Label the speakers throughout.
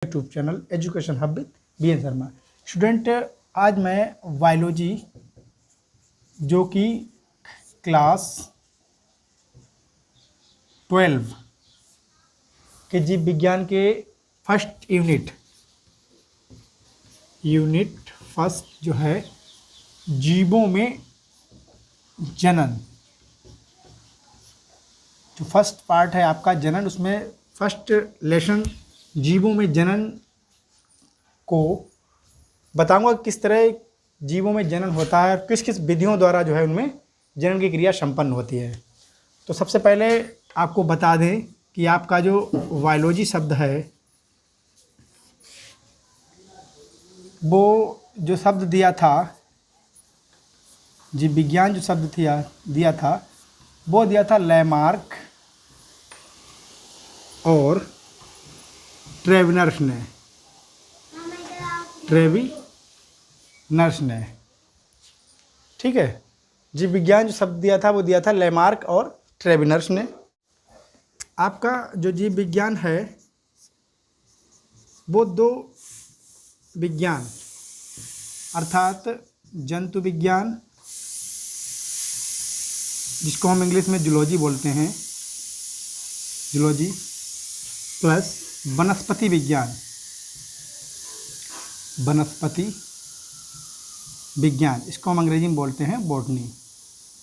Speaker 1: YouTube channel education hub with BN Sharma. Student, आज मैं biology जो कि क्लास 12 के जीव विज्ञान के फर्स्ट यूनिट फर्स्ट जो है जीवों में जनन, जो फर्स्ट पार्ट है आपका जनन, उसमें फर्स्ट लेसन जीवों में जनन को बताऊंगा किस तरह जीवों में जनन होता है और किस किस विधियों द्वारा जो है उनमें जनन की क्रिया संपन्न होती है। तो सबसे पहले आपको बता दें कि आपका जो बायोलॉजी शब्द है वो जो शब्द दिया था, जीव विज्ञान जो शब्द दिया था वो दिया था लैमार्क और ट्रेविनर्स ने, ठीक है। जीव विज्ञान जो शब्द दिया था वो दिया था लैमार्क और ट्रेविनर्स ने। आपका जो जीव विज्ञान है वो दो विज्ञान अर्थात जंतु विज्ञान, जिसको हम इंग्लिश में जूलॉजी बोलते हैं, जूलॉजी प्लस वनस्पति विज्ञान, इसको हम अंग्रेजी में बोलते हैं बॉटनी,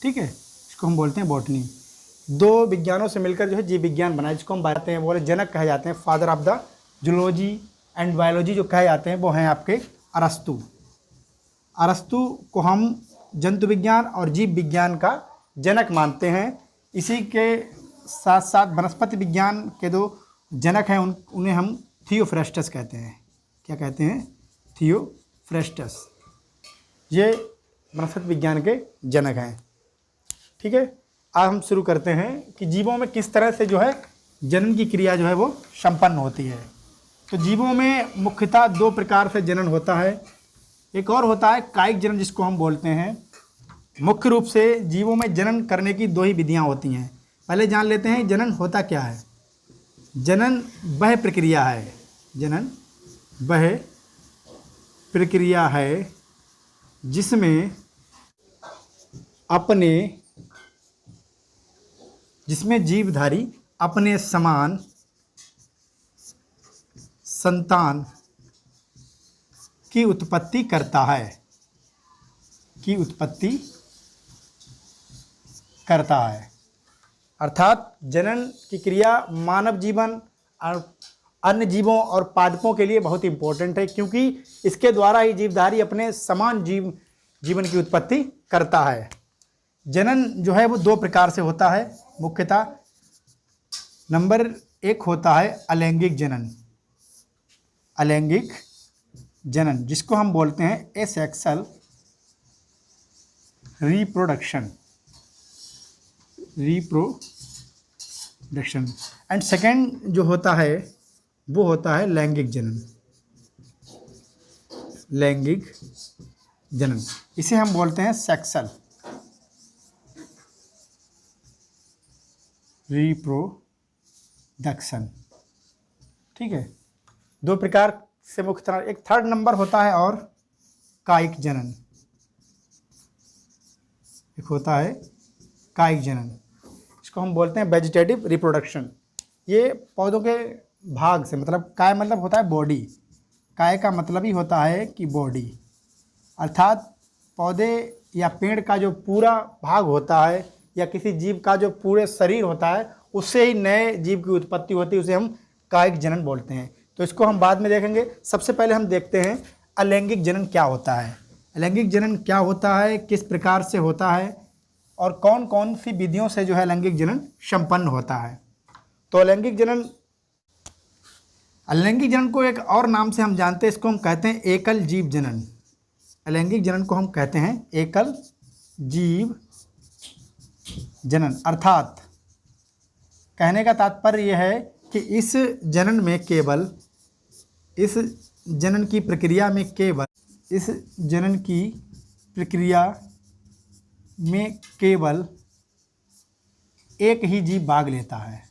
Speaker 1: ठीक है, इसको हम बोलते हैं बॉटनी। दो विज्ञानों से मिलकर जो है जीव विज्ञान बना, जिसको हम बताते हैं बोले जनक कहे जाते हैं, father of the zoology and biology जो कहे जाते हैं वो हैं आपके अरस्तु को हम जंतु विज्ञान और जीव विज्ञान का जनक मानते हैं। इसी के साथ साथ वनस्पति विज्ञान के दो जनक हैं, उन्हें हम थियोफ्रेस्टस कहते हैं। क्या कहते हैं? थियोफ्रेस्टस। ये वनस्पति विज्ञान के जनक हैं, ठीक है। अब हम शुरू करते हैं कि जीवों में किस तरह से जो है जनन की क्रिया जो है वो संपन्न होती है। तो जीवों में मुख्यतः दो प्रकार से जनन होता है। एक और होता है कायिक जनन, जिसको हम बोलते हैं। मुख्य रूप से जीवों में जनन करने की दो ही विधियां होती हैं। पहले जान लेते हैं जनन होता क्या है। जनन वह प्रक्रिया है जिसमें जीवधारी अपने समान संतान की उत्पत्ति करता है, अर्थात जनन की क्रिया मानव जीवन और अन्य जीवों और पादपों के लिए बहुत इंपॉर्टेंट है, क्योंकि इसके द्वारा ही जीवधारी अपने समान जीवन की उत्पत्ति करता है। जनन जो है वो दो प्रकार से होता है मुख्यतः। नंबर एक होता है अलैंगिक जनन, जिसको हम बोलते हैं एसेक्सुअल रिप्रोडक्शन एंड सेकेंड जो होता है वो होता है लैंगिक जनन। इसे हम बोलते हैं सेक्सुअल रिप्रोडक्शन, ठीक है। दो प्रकार से मुख्य। एक थर्ड नंबर होता है और कायिक जनन, एक होता है कायिक जनन, इसको हम बोलते हैं वेजिटेटिव रिप्रोडक्शन। ये पौधों के भाग से, मतलब काय मतलब होता है बॉडी, काय का मतलब ही होता है कि बॉडी, अर्थात पौधे या पेड़ का जो पूरा भाग होता है या किसी जीव का जो पूरे शरीर होता है उससे ही नए जीव की उत्पत्ति होती है, उसे हम कायिक जनन बोलते हैं। तो इसको हम बाद में देखेंगे। सबसे पहले हम देखते हैं अलैंगिक जनन क्या होता है। अलैंगिक जनन क्या होता है, किस प्रकार से होता है और कौन कौन सी विधियों से जो है अलैंगिक जनन संपन्न होता है। तो अलैंगिक जनन को एक और नाम से हम जानते हैं, इसको हम कहते हैं एकल जीव जनन। अलैंगिक जनन को हम कहते हैं एकल जीव जनन, अर्थात कहने का तात्पर्य यह है कि इस जनन की प्रक्रिया में केवल एक ही जीव भाग लेता है,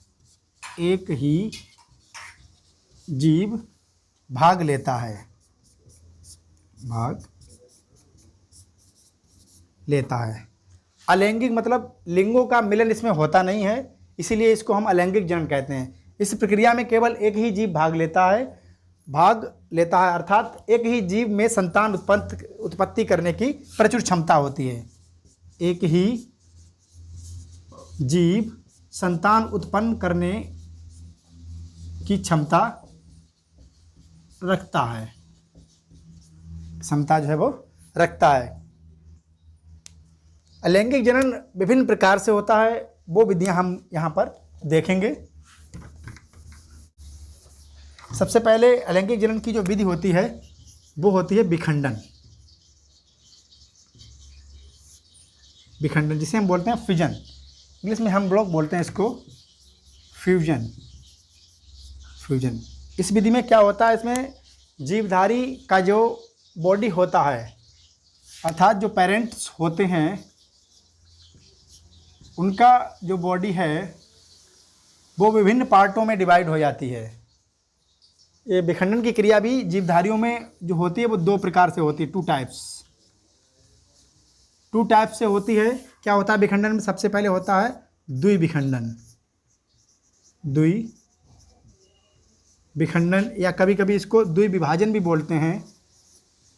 Speaker 1: एक ही जीव भाग लेता है, भाग लेता है। अलैंगिक मतलब लिंगों का मिलन इसमें होता नहीं है, इसीलिए इसको हम अलैंगिक जनन कहते हैं। इस प्रक्रिया में केवल एक ही जीव भाग लेता है, अर्थात एक ही जीव में संतान उत्पत्ति करने की प्रचुर क्षमता होती है। एक ही जीव संतान उत्पन्न करने की क्षमता रखता है, क्षमता जो है वो रखता है। अलैंगिक जनन विभिन्न प्रकार से होता है, वो विधियां हम यहाँ पर देखेंगे। सबसे पहले अलैंगिक जनन की जो विधि होती है वो होती है विखंडन। विखंडन जिसे हम बोलते हैं फ्यूजन, इंग्लिश में हम लोग बोलते हैं इसको फ्यूजन। फ्यूजन इस विधि में क्या होता है, इसमें जीवधारी का जो बॉडी होता है, अर्थात जो पेरेंट्स होते हैं उनका जो बॉडी है वो विभिन्न पार्टों में डिवाइड हो जाती है। ये विखंडन की क्रिया भी जीवधारियों में जो होती है वो दो प्रकार से होती है, टू टाइप्स से होती है। क्या होता है विखंडन में, सबसे पहले होता है द्विविखंडन। द्विविखंडन या कभी कभी इसको द्विविभाजन भी बोलते हैं,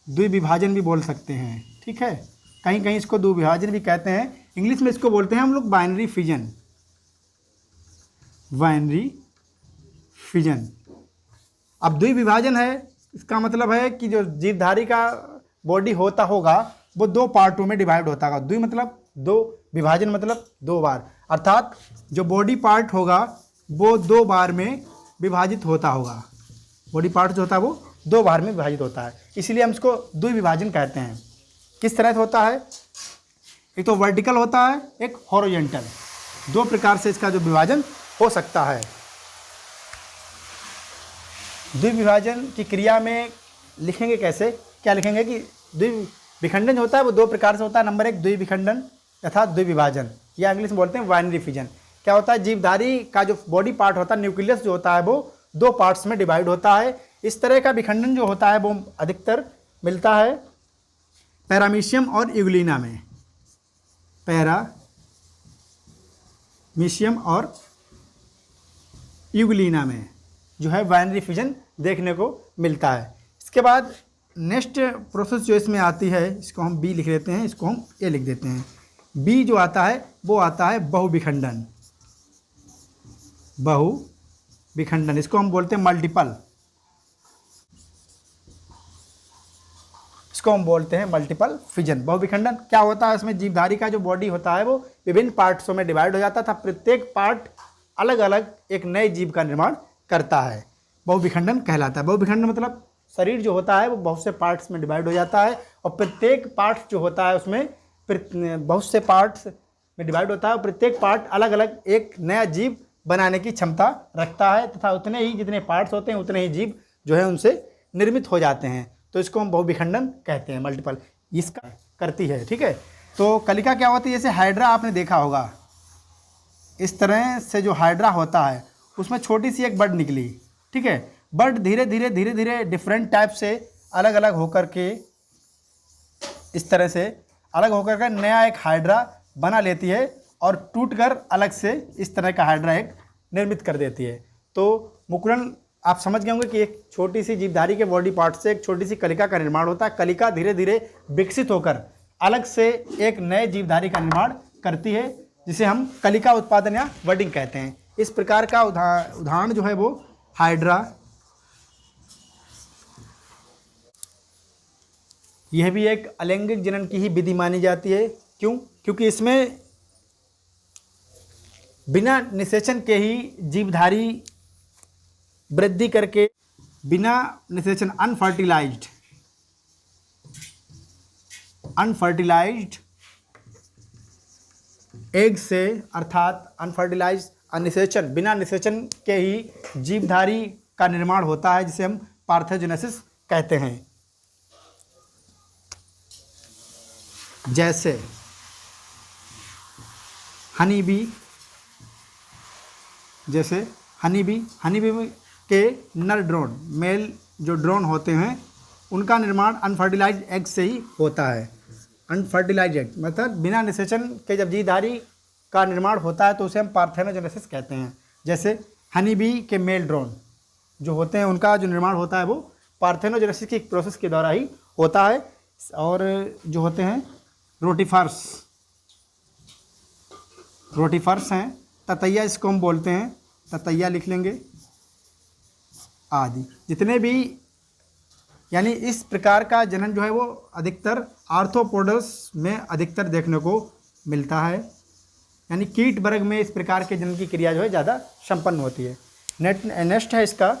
Speaker 1: द्विविभाजन भी बोल सकते हैं, ठीक है। कहीं कहीं इसको द्विविभाजन भी कहते हैं। इंग्लिश में इसको बोलते हैं हम लोग बाइनरी फिजन। Binary fission. अब द्विविभाजन है, इसका मतलब है कि जो जीवधारी का बॉडी होता होगा वो दो पार्टों में डिवाइड होता होगा। द्वि मतलब दो, विभाजन मतलब दो बार, अर्थात जो बॉडी पार्ट होगा वो दो बार में विभाजित होता होगा। बॉडी पार्ट जो होता है वो दो बार में विभाजित होता है, इसीलिए हम इसको द्विविभाजन कहते हैं। किस तरह से होता है, एक तो वर्टिकल होता है, एक हॉरिजॉन्टल। दो प्रकार से इसका जो विभाजन हो सकता है। द्विविभाजन की क्रिया में लिखेंगे कैसे, क्या लिखेंगे कि द्विविखंडन जो होता है वो दो प्रकार से होता है। नंबर एक द्विविखंडन तथा द्विविभाजन, या इंग्लिश में बोलते हैं बाइनरी फिजन। क्या होता है, जीवधारी का जो बॉडी पार्ट होता है, न्यूक्लियस जो होता है वो दो पार्ट्स में डिवाइड होता है। इस तरह का विखंडन जो होता है वो अधिकतर मिलता है पैरामीशियम और यूग्लिना में। पैरामीशियम और यूग्लिना में जो है बाइनरी फिजन देखने को मिलता है। इसके बाद नेक्स्ट प्रोसेस जो इसमें आती है, इसको हम बी लिख देते हैं, इसको हम ए लिख देते हैं। बी जो आता है वो आता है बहुविखंडन। बहुविखंडन इसको हम बोलते हैं मल्टीपल, इसको हम बोलते हैं मल्टीपल फिजन। बहुविखंडन क्या होता है, इसमें जीवधारी का जो बॉडी होता है वो विभिन्न पार्ट्सों में डिवाइड हो जाता था। प्रत्येक पार्ट अलग अलग एक नए जीव का निर्माण करता है, बहुविखंडन कहलाता है। बहुविखंडन मतलब शरीर जो होता है वो बहुत से पार्ट्स में डिवाइड हो जाता है, और प्रत्येक पार्ट जो होता है उसमें बहुत से पार्ट्स में डिवाइड होता है, और प्रत्येक पार्ट अलग अलग एक नया जीव बनाने की क्षमता रखता है, तथा उतने ही जितने पार्ट्स होते हैं उतने ही जीव जो है उनसे निर्मित हो जाते हैं। तो इसको हम बहुविखंडन कहते हैं, मल्टीपल इसका करती है, ठीक है। तो कलिका क्या होती है, जैसे हाइड्रा आपने देखा होगा, इस तरह से जो हाइड्रा होता है उसमें छोटी सी एक बर्ड निकली, ठीक है। बर्ड धीरे धीरे डिफरेंट टाइप से अलग अलग होकर के, इस तरह से अलग होकर के नया एक हाइड्रा बना लेती है, और टूटकर अलग से इस तरह का हाइड्रा एक निर्मित कर देती है। तो मुकुरन आप समझ गए होंगे कि एक छोटी सी जीवधारी के बॉडी पार्ट से एक छोटी सी कलिका का निर्माण होता है। कलिका धीरे धीरे विकसित होकर अलग से एक नए जीवधारी का निर्माण करती है, जिसे हम कलिका उत्पादन या बडिंग कहते हैं। इस प्रकार का उदाहरण जो है वो हाइड्रा, यह भी एक अलैंगिक जनन की ही विधि मानी जाती है। क्यों? क्योंकि इसमें बिना निषेचन के ही जीवधारी वृद्धि करके, बिना निषेचन अनफर्टिलाइज्ड एग से, अर्थात अनफर्टिलाइज्ड अनिषेचन, बिना निषेचन के ही जीवधारी का निर्माण होता है, जिसे हम पार्थेनोजेनेसिस कहते हैं। जैसे हनी बी के नर ड्रोन, मेल जो ड्रोन होते हैं उनका निर्माण अनफर्टिलाइज्ड एग से ही होता है। अनफर्टिलाइज्ड एग मतलब बिना निषेचन के जब जीवधारी का निर्माण होता है तो उसे हम पार्थेनोजेनेसिस कहते हैं। जैसे हनी बी के मेल ड्रोन जो होते हैं उनका जो निर्माण होता है वो पार्थेनोजेनेसिस की प्रोसेस के द्वारा ही होता है। और जो होते हैं रोटीफर्स हैं, ततैया इसको हम बोलते हैं, ततैया लिख लेंगे आदि, जितने भी यानी इस प्रकार का जनन जो है वो अधिकतर आर्थ्रोपोड्स में अधिकतर देखने को मिलता है। यानी कीट वर्ग में इस प्रकार के जनन की क्रिया जो है ज़्यादा संपन्न होती है। नेक्स्ट है इसका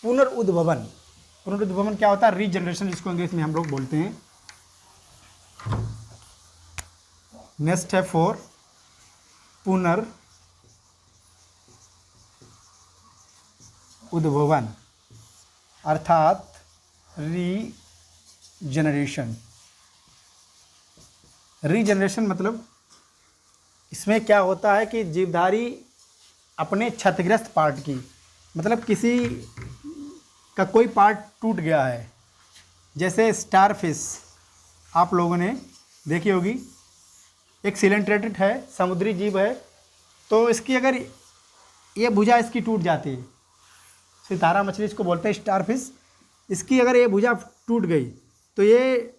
Speaker 1: पुनरुद्भवन। पुनरुद्भवन क्या होता है? रीजनरेशन, जिसको इंग्लिश में हम लोग बोलते हैं। नेक्स्ट है फोर पुनरुद्भवन अर्थात रीजनरेशन। रीजनरेशन मतलब इसमें क्या होता है कि जीवधारी अपने क्षतिग्रस्त पार्ट की, मतलब किसी का कोई पार्ट टूट गया है, जैसे स्टारफिश आप लोगों ने देखी होगी, एक सिलेंट्रेटेड है, समुद्री जीव है, तो इसकी अगर ये भुजा इसकी टूट जाती है, सितारा मछली इसको बोलते हैं स्टारफिश, इसकी अगर ये भुजा टूट गई तो ये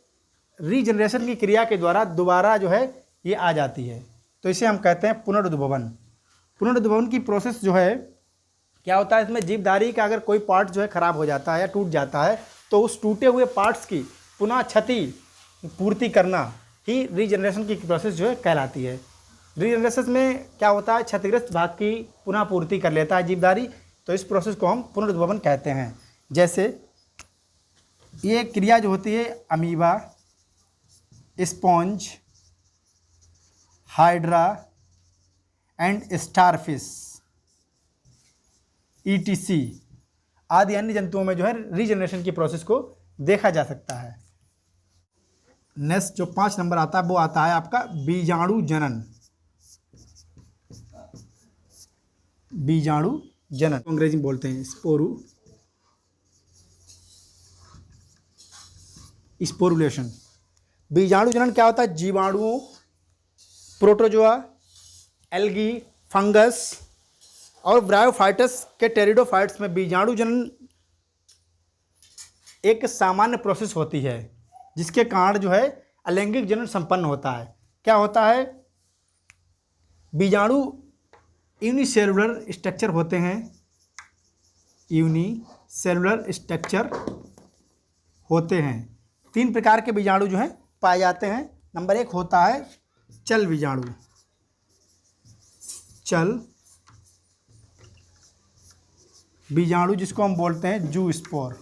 Speaker 1: रीजनरेशन की क्रिया के द्वारा दोबारा जो है ये आ जाती है, तो इसे हम कहते हैं पुनरुद्भवन। पुनरुद्भवन की प्रोसेस जो है क्या होता है, इसमें जीवधारी का अगर कोई पार्ट जो है ख़राब हो जाता है या टूट जाता है तो उस टूटे हुए पार्ट्स की पुनः क्षति पूर्ति करना ही रीजनरेशन की प्रोसेस जो है कहलाती है। रीजनरेशन में क्या होता है, क्षतिग्रस्त भाग की पुनः पूर्ति कर लेता है जीवधारी, तो इस प्रोसेस को हम पुनरुद्भवन कहते हैं। जैसे ये क्रिया जो होती है amoeba, sponge, hydra and starfish ETC आदि अन्य जंतुओं में जो है रीजनरेशन की प्रोसेस को देखा जा सकता है। नेक्स्ट जो 5 नंबर आता है वो आता है आपका बीजाणु जनन। बीजाणु जनन अंग्रेजी में बोलते हैं स्पोरुलेशन। बीजाणु जनन क्या होता है? जीवाणुओं, प्रोटोजोआ, एल्गी, फंगस और ब्रायोफाइटस के टेरिडोफाइट्स में बीजाणु जनन एक सामान्य प्रोसेस होती है, जिसके कारण जो है अलैंगिक जनन संपन्न होता है। क्या होता है? बीजाणु यूनिसेलुलर स्ट्रक्चर होते हैं, यूनिसेलुलर स्ट्रक्चर होते हैं। 3 प्रकार के बीजाणु जो हैं पाए जाते हैं। नंबर 1 होता है चल बीजाणु। चल बीजाणु जिसको हम बोलते हैं जू स्पोर।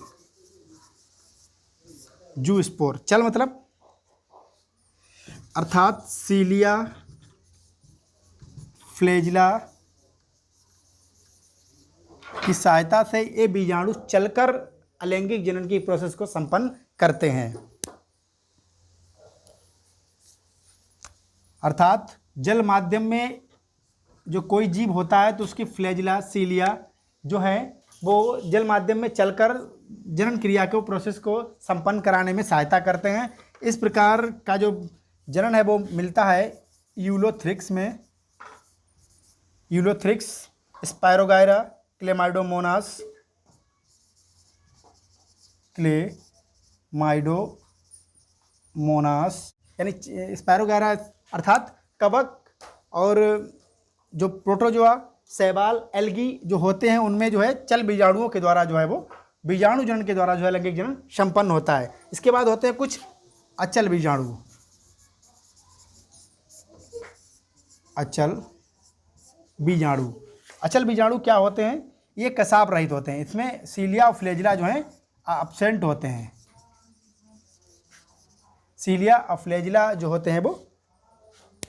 Speaker 1: जू स्पोर चल मतलब अर्थात सीलिया, फ्लैजिला की सहायता से ये बीजाणु चलकर अलैंगिक जनन की प्रोसेस को संपन्न करते हैं। अर्थात जल माध्यम में जो कोई जीव होता है तो उसकी फ्लैजिला, सीलिया जो है वो जल माध्यम में चलकर जनन क्रिया को प्रोसेस को संपन्न कराने में सहायता करते हैं। इस प्रकार का जो जनन है वो मिलता है यूलोथ्रिक्स में। यूलोथ्रिक्स, स्पायरोगायरा, क्लेमाइडोमोनास, यानी स्पायरोगायरा अर्थात कवक, और जो प्रोटोजोआ, शैवाल, एल्गी जो होते हैं उनमें जो है चल बीजाणुओं के द्वारा जो है वो बीजाणु जनन के द्वारा जो है लैंगिक जनन संपन्न होता है। इसके बाद होते हैं कुछ अचल बीजाणु। अचल बीजाणु, अचल बीजाणु क्या होते हैं? ये कसाब रहित होते हैं। इसमें सीलिया और फ्लैजिला जो हैं एब्सेंट होते हैं। सीलिया और फ्लैजिला जो होते हैं वो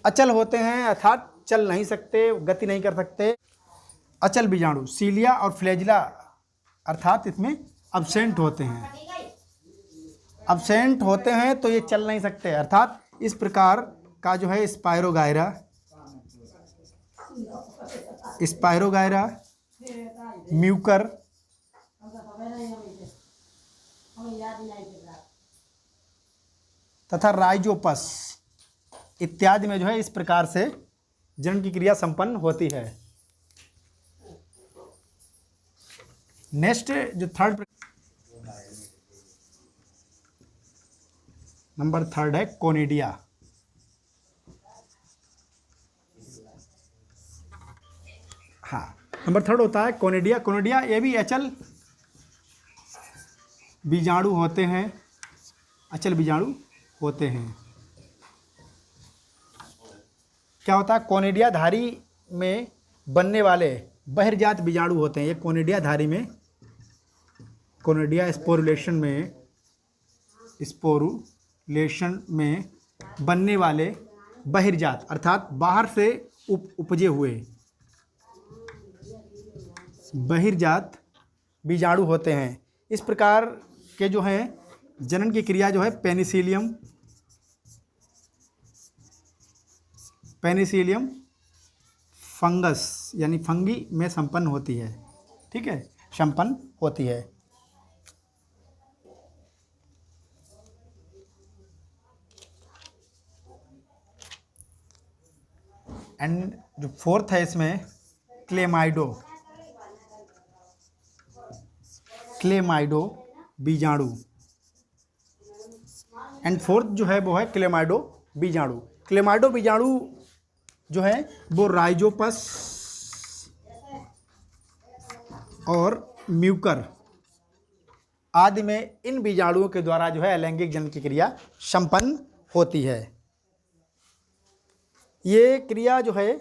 Speaker 1: अचल होते हैं, अर्थात चल नहीं सकते, गति नहीं कर सकते। अचल बीजाणु सीलिया और फ्लैजिला अर्थात इसमें एब्सेंट होते हैं। एब्सेंट होते हैं तो ये चल नहीं सकते, अर्थात इस प्रकार का जो है स्पायरोगायरा, म्यूकर, तथा राइजोपस इत्यादि में जो है इस प्रकार से जनन की क्रिया संपन्न होती है। नेक्स्ट जो नंबर थर्ड है कोनिडिया। हाँ, नंबर थर्ड होता है कोनिडिया। कोनिडिया ये भी अचल बीजाणु होते हैं, अचल बीजाणु होते हैं। क्या होता है, कोनिडिया धारी में बनने वाले बहिर्जात बीजाणु होते हैं। ये कोनिडिया धारी में, कोनिडिया स्पोरुलेशन में बनने वाले बहिर्जात अर्थात बाहर से उपजे हुए बहिर्जात बीजाणु होते हैं। इस प्रकार के जो हैं जनन की क्रिया जो है पेनिसिलियम फंगस यानी फंगी में संपन्न होती है। ठीक है, संपन्न होती है। एंड जो फोर्थ है इसमें क्लेमाइडो बीजाणु। एंड फोर्थ जो है वो है क्लेमाइडो बीजाणु। क्लेमाइडो बीजाणु जो है वो राइजोपस और म्यूकर आदि में इन बीजाणुओं के द्वारा जो है अलैंगिक जनन की क्रिया संपन्न होती है। ये क्रिया जो है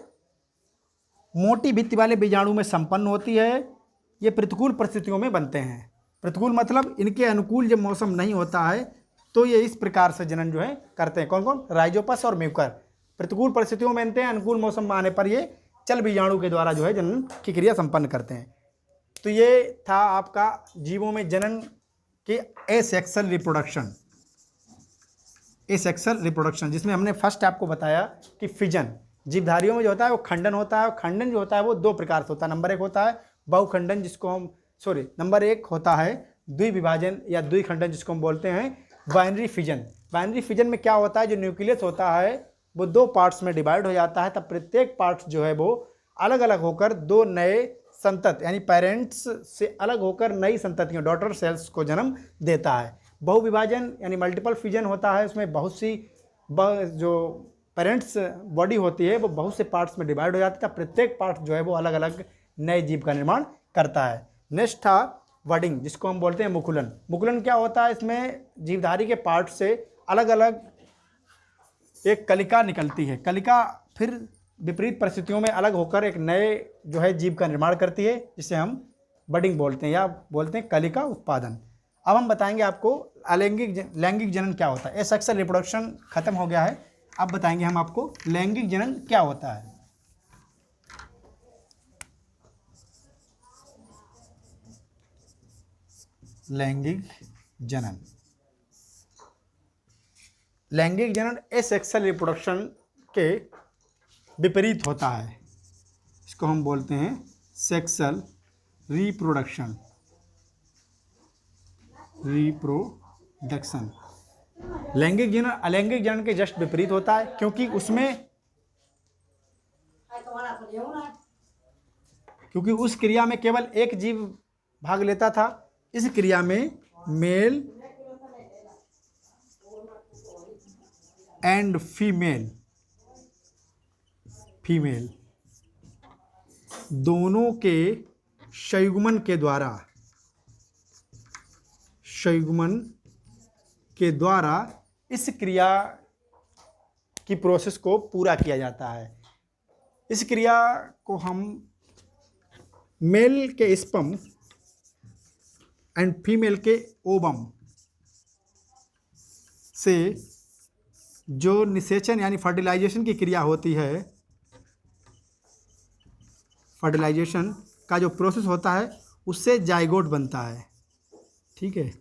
Speaker 1: मोटी भित्ति वाले बीजाणु में संपन्न होती है। ये प्रतिकूल परिस्थितियों में बनते हैं। प्रतिकूल मतलब इनके अनुकूल जब मौसम नहीं होता है तो ये इस प्रकार से जनन जो है करते हैं। कौन कौन? राइजोपस और म्यूकर। प्रतिकूल परिस्थितियों में बनते हैं, अनुकूल मौसम आने पर ये चल बीजाणु के द्वारा जो है जनन की क्रिया संपन्न करते हैं। तो ये था आपका जीवों में जनन के एसेक्सुअल रिप्रोडक्शन, जिसमें हमने फर्स्ट आपको बताया कि फिजन जीवधारियों में जो होता है वो खंडन होता है। और खंडन जो होता है वो दो प्रकार से होता है। नंबर एक होता है बहुखंडन, नंबर एक होता है द्विविभाजन या द्विखंडन, जिसको हम बोलते हैं बाइनरी फिजन। बाइनरी फिजन में क्या होता है, जो न्यूक्लियस होता है वो दो पार्ट्स में डिवाइड हो जाता है। तब प्रत्येक पार्ट्स जो है वो अलग अलग होकर दो नए संतत यानी पेरेंट्स से अलग होकर नई संततियों डॉटर सेल्स को जन्म देता है। बहुविभाजन यानी मल्टीपल फिजन होता है, उसमें बहुत सी जो पेरेंट्स बॉडी होती है वो बहुत से पार्ट्स में डिवाइड हो जाती है। प्रत्येक पार्ट जो है वो अलग अलग नए जीव का निर्माण करता है। नेक्स्ट था वर्डिंग, जिसको हम बोलते हैं मुकुलन। मुकुलन क्या होता है, इसमें जीवधारी के पार्ट से अलग अलग एक कलिका निकलती है। कलिका फिर विपरीत परिस्थितियों में अलग होकर एक नए जो है जीव का निर्माण करती है, जिसे हम बडिंग बोलते हैं या बोलते हैं कलिका उत्पादन। अब हम बताएंगे आपको लैंगिक जनन क्या होता है। एसेक्सुअल रिप्रोडक्शन खत्म हो गया है, अब बताएंगे हम आपको लैंगिक जनन क्या होता है। लैंगिक जनन एसेक्सुअल रिप्रोडक्शन के विपरीत होता है। इसको हम बोलते हैं सेक्सुअल रिप्रोडक्शन। लैंगिक जनन अलैंगिक जनन के जस्ट विपरीत होता है, क्योंकि उस क्रिया में केवल एक जीव भाग लेता था। इस क्रिया में मेल एंड फीमेल दोनों के संयुग्मन के द्वारा इस क्रिया की प्रोसेस को पूरा किया जाता है। इस क्रिया को हम मेल के स्पर्म एंड फीमेल के ओवम से जो निषेचन यानी फर्टिलाइजेशन की क्रिया होती है, फर्टिलाइजेशन का जो प्रोसेस होता है उससे जाइगोट बनता है। ठीक है,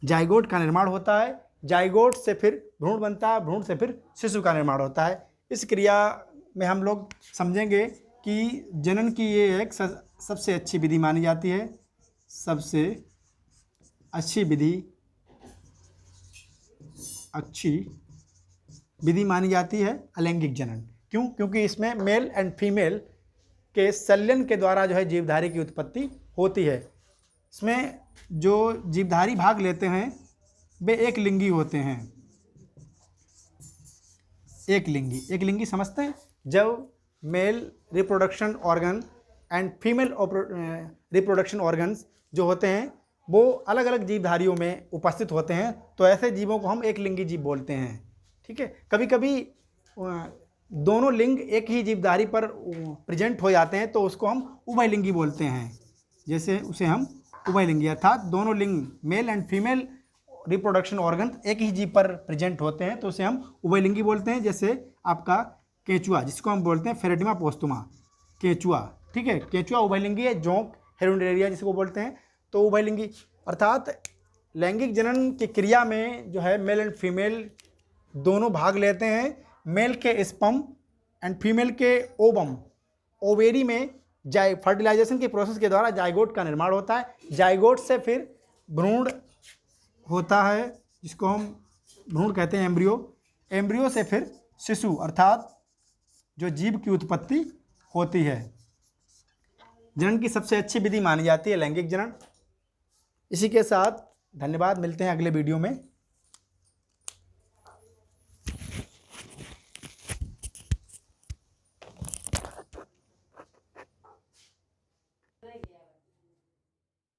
Speaker 1: जाइगोट का निर्माण होता है, जाइगोट से फिर भ्रूण बनता है, भ्रूण से फिर शिशु का निर्माण होता है। इस क्रिया में हम लोग समझेंगे कि जनन की ये एक सबसे अच्छी विधि मानी जाती है। सबसे अच्छी विधि अच्छी विधि मानी जाती है अलैंगिक जनन। क्यों? क्योंकि इसमें मेल एंड फीमेल के संलयन के द्वारा जो है जीवधारी की उत्पत्ति होती है। इसमें जो जीवधारी भाग लेते हैं वे एक लिंगी होते हैं। एक लिंगी समझते हैं? जब male reproduction organ and female reproduction organs जो होते हैं वो अलग अलग जीवधारियों में उपस्थित होते हैं, तो ऐसे जीवों को हम एक लिंगी जीव बोलते हैं। ठीक है, कभी कभी दोनों लिंग एक ही जीवधारी पर प्रेजेंट हो जाते हैं तो उसको हम उभयलिंगी बोलते हैं। जैसे उसे हम उभयलिंगी, अर्थात दोनों लिंग male and female reproduction organ एक ही जीव पर प्रेजेंट होते हैं तो उसे हम उभयलिंगी बोलते हैं। जैसे आपका केंचुआ, जिसको हम बोलते हैं फेरेटिमा पोस्टुमा, केंचुआ। ठीक है, केंचुआ उभयलिंगी है। जोंक हेरोडेरिया जिसको बोलते हैं तो उभयलिंगी। अर्थात लैंगिक जनन की क्रिया में जो है मेल एंड फीमेल दोनों भाग लेते हैं। मेल के स्पर्म एंड फीमेल के ओवम, ओवेरी में फर्टिलाइजेशन के प्रोसेस के द्वारा जाइगोट का निर्माण होता है। जाइगोट से फिर भ्रूण होता है, जिसको हम भ्रूण कहते हैं एम्ब्रियो। एम्ब्रियो से फिर शिशु अर्थात जो जीव की उत्पत्ति होती है। जनन की सबसे अच्छी विधि मानी जाती है लैंगिक जनन। इसी के साथ धन्यवाद, मिलते हैं अगले वीडियो में।